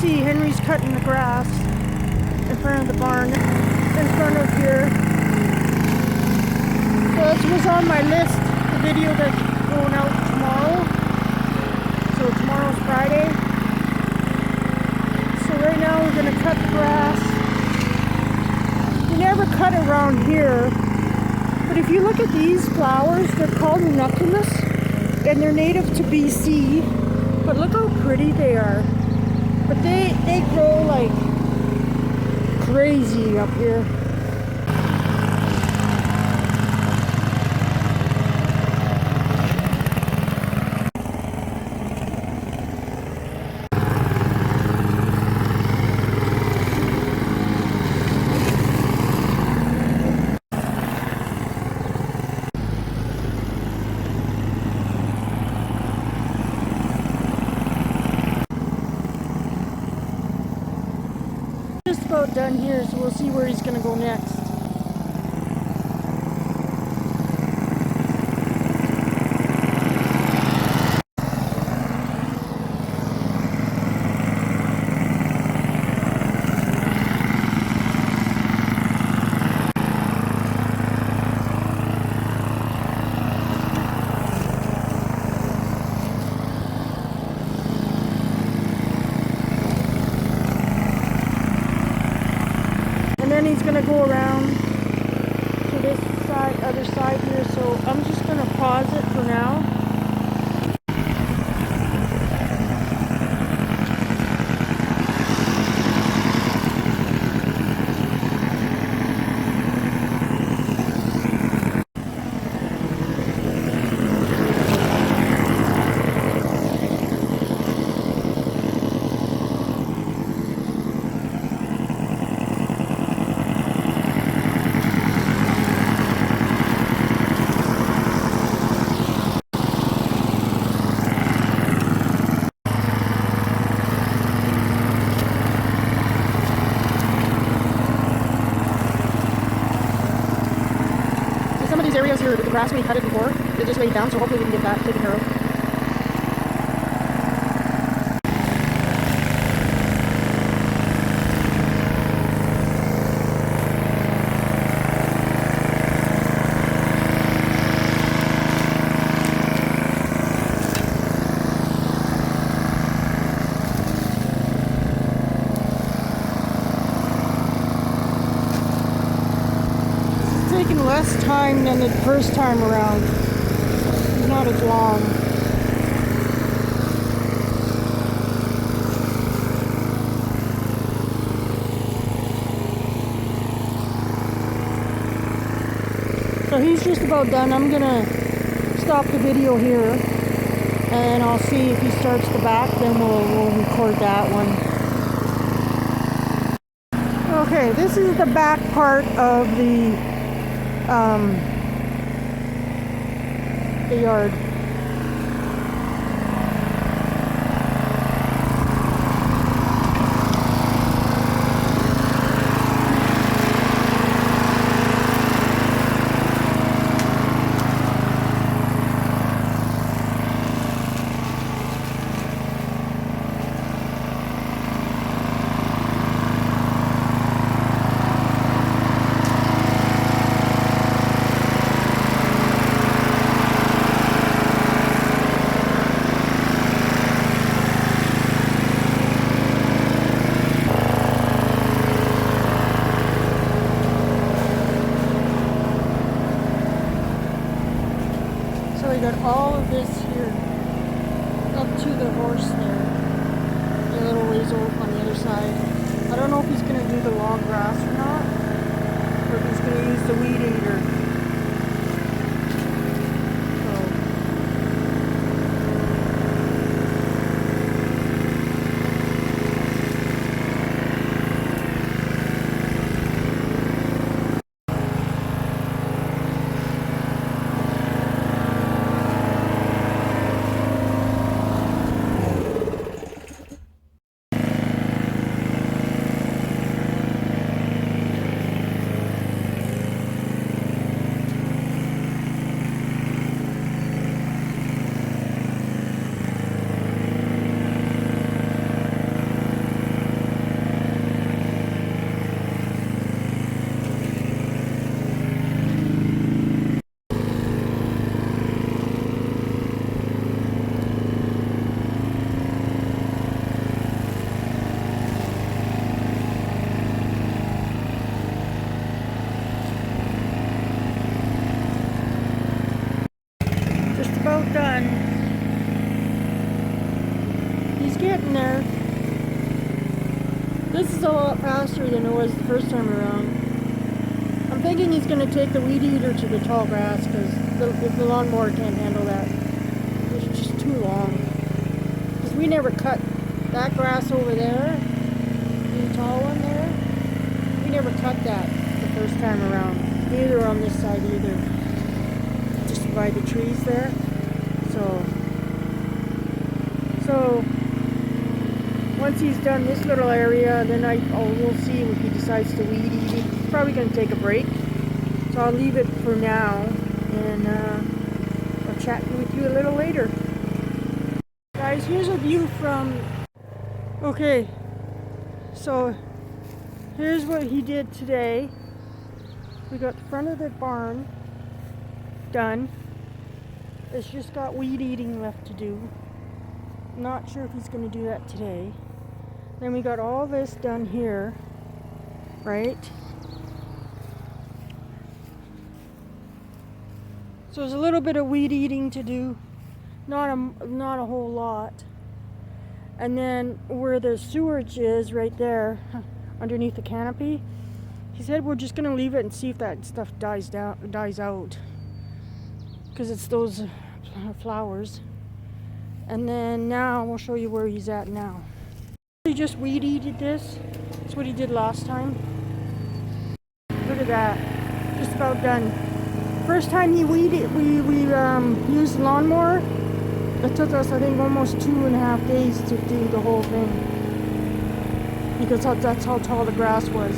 see Henry's cutting the grass in front of the barn, in front of here. So this was on my list, the video that's going out tomorrow. So tomorrow's Friday. So right now we're going to cut the grass. You never cut around here. But if you look at these flowers, they're called ranunculus, and they're native to BC. But look how pretty they are. But they grow like crazy up here. Just about done here, so we'll see where he's going to go next. Then he's going to go around to this side, other side here, so I'm just going to pause it for now. Some of these areas here, the grass we cut it before, it just laid down, so hopefully we can get that taken care of. Taking less time than the first time around. It's not as long. So he's just about done. I'm gonna stop the video here and I'll see if he starts the back, then we'll record that one. Okay, this is the back part of the yard. So we got all of this here up to the horse there, and a little ways over on the other side. I don't know if he's going to do the long grass or not, or if he's going to use the weed eater. getting there. This is a lot faster than it was the first time around. I'm thinking he's going to take the weed eater to the tall grass because the lawnmower can't handle that. It's just too long. Because we never cut that grass over there, the tall one there. We never cut that the first time around. Neither on this side either. Just by the trees there. So once he's done this little area, then we'll see if he decides to weed eat. He's probably going to take a break. So I'll leave it for now, and I'll chat with you a little later. Guys, here's a view from... Okay, so here's what he did today. We got the front of the barn done. It's just got weed eating left to do. Not sure if he's going to do that today. Then we got all this done here, right? So there's a little bit of weed eating to do, not a whole lot. And then where the sewage is, right there, underneath the canopy, he said we're just gonna leave it and see if that stuff dies out, because it's those flowers. And then now we'll show you where he's at now. He just weed eated this. That's what he did last time. Look at that, just about done. First time he weeded, we used lawnmower. It took us, I think, almost 2.5 days to do the whole thing, because that's how tall the grass was.